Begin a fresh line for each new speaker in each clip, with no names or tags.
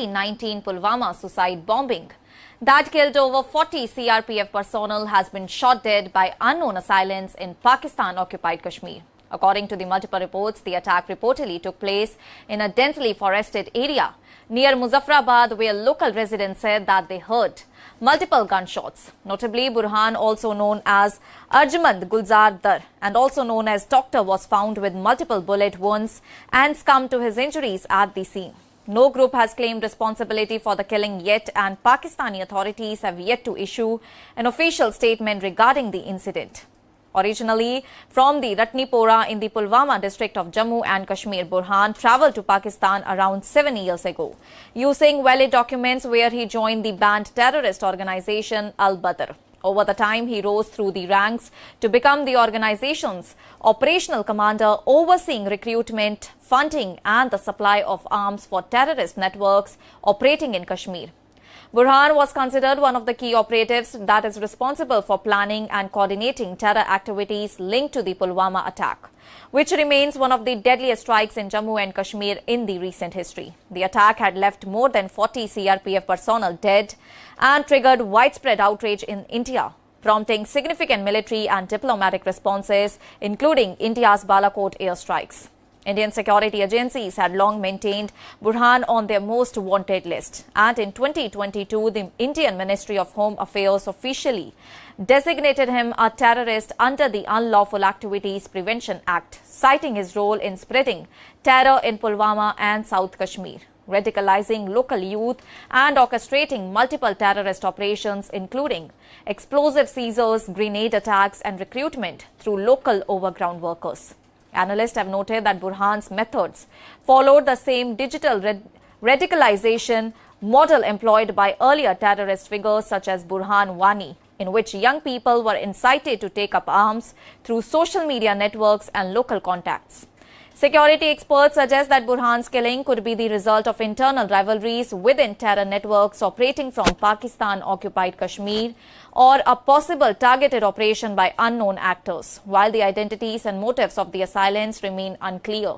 2019 Pulwama suicide bombing that killed over 40 CRPF personnel has been shot dead by unknown assailants in Pakistan-occupied Kashmir. According to the multiple reports, the attack reportedly took place in a densely forested area near Muzaffarabad, where local residents said that they heard multiple gunshots. Notably, Burhan, also known as Arjmand Gulzar and also known as Doctor, was found with multiple bullet wounds and succumbed to his injuries at the scene. No group has claimed responsibility for the killing yet, and Pakistani authorities have yet to issue an official statement regarding the incident. Originally from the Ratnipora in the Pulwama district of Jammu and Kashmir, Burhan travelled to Pakistan around 7 years ago, using valid documents where he joined the banned terrorist organisation Al-Badr. Over the time, he rose through the ranks to become the organization's operational commander, overseeing recruitment, funding and the supply of arms for terrorist networks operating in Kashmir. Burhan was considered one of the key operatives that is responsible for planning and coordinating terror activities linked to the Pulwama attack, which remains one of the deadliest strikes in Jammu and Kashmir in the recent history. The attack had left more than 40 CRPF personnel dead and triggered widespread outrage in India, prompting significant military and diplomatic responses, including India's Balakot airstrikes. Indian security agencies had long maintained Burhan on their most wanted list, and in 2022, the Indian Ministry of Home Affairs officially designated him a terrorist under the Unlawful Activities Prevention Act, citing his role in spreading terror in Pulwama and South Kashmir, radicalizing local youth and orchestrating multiple terrorist operations, including explosive seizures, grenade attacks and recruitment through local overground workers. Analysts have noted that Burhan's methods followed the same digital radicalization model employed by earlier terrorist figures such as Burhan Wani, in which young people were incited to take up arms through social media networks and local contacts. Security experts suggest that Burhan's killing could be the result of internal rivalries within terror networks operating from Pakistan-occupied Kashmir, or a possible targeted operation by unknown actors, while the identities and motives of the assailants remain unclear.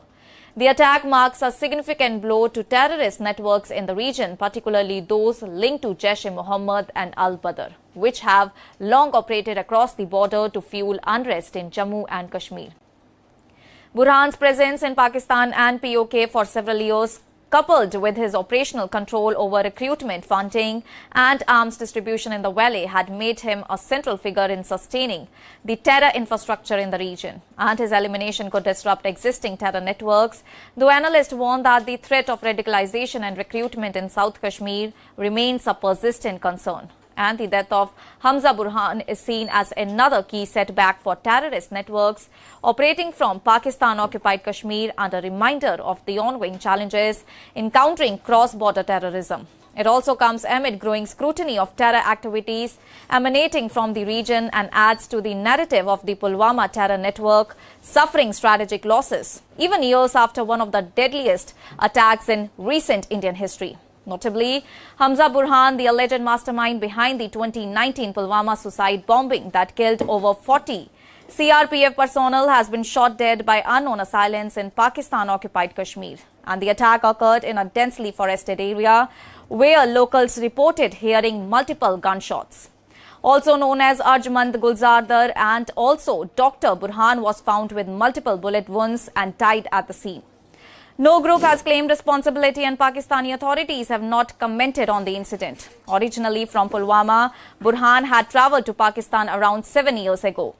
The attack marks a significant blow to terrorist networks in the region, particularly those linked to Jaish-e-Mohammed and Al-Badr, which have long operated across the border to fuel unrest in Jammu and Kashmir. Burhan's presence in Pakistan and POK for several years, coupled with his operational control over recruitment, funding and arms distribution in the valley, had made him a central figure in sustaining the terror infrastructure in the region, and his elimination could disrupt existing terror networks, though analysts warn that the threat of radicalization and recruitment in South Kashmir remains a persistent concern. And the death of Hamza Burhan is seen as another key setback for terrorist networks operating from Pakistan-occupied Kashmir, and a reminder of the ongoing challenges in countering cross-border terrorism. It also comes amid growing scrutiny of terror activities emanating from the region, and adds to the narrative of the Pulwama terror network suffering strategic losses, even years after one of the deadliest attacks in recent Indian history. Notably, Hamza Burhan, the alleged mastermind behind the 2019 Pulwama suicide bombing that killed over 40 CRPF personnel, has been shot dead by unknown assailants in Pakistan-occupied Kashmir. And the attack occurred in a densely forested area where locals reported hearing multiple gunshots. Also known as Arjmand Gulzar and also Dr. Burhan was found with multiple bullet wounds and died at the scene. No group has claimed responsibility, and Pakistani authorities have not commented on the incident. Originally from Pulwama, Burhan had travelled to Pakistan around 7 years ago,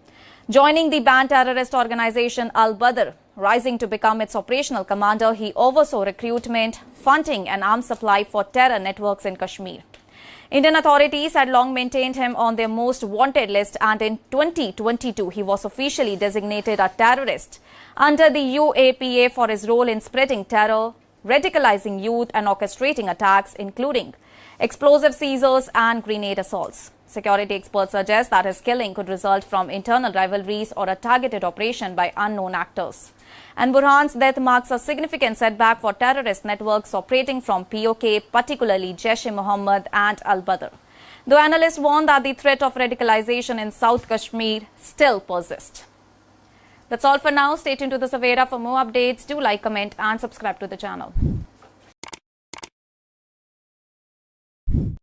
joining the banned terrorist organisation Al-Badr. Rising to become its operational commander, he oversaw recruitment, funding and arms supply for terror networks in Kashmir. Indian authorities had long maintained him on their most wanted list, and in 2022 he was officially designated a terrorist under the UAPA for his role in spreading terror, radicalizing youth and orchestrating attacks, including explosive seizures and grenade assaults. Security experts suggest that his killing could result from internal rivalries or a targeted operation by unknown actors. And Burhan's death marks a significant setback for terrorist networks operating from POK, particularly Jaish-e-Mohammed and Al-Badr, though analysts warn that the threat of radicalization in South Kashmir still persists. That's all for now. Stay tuned to the Savera for more updates. Do like, comment and subscribe to the channel.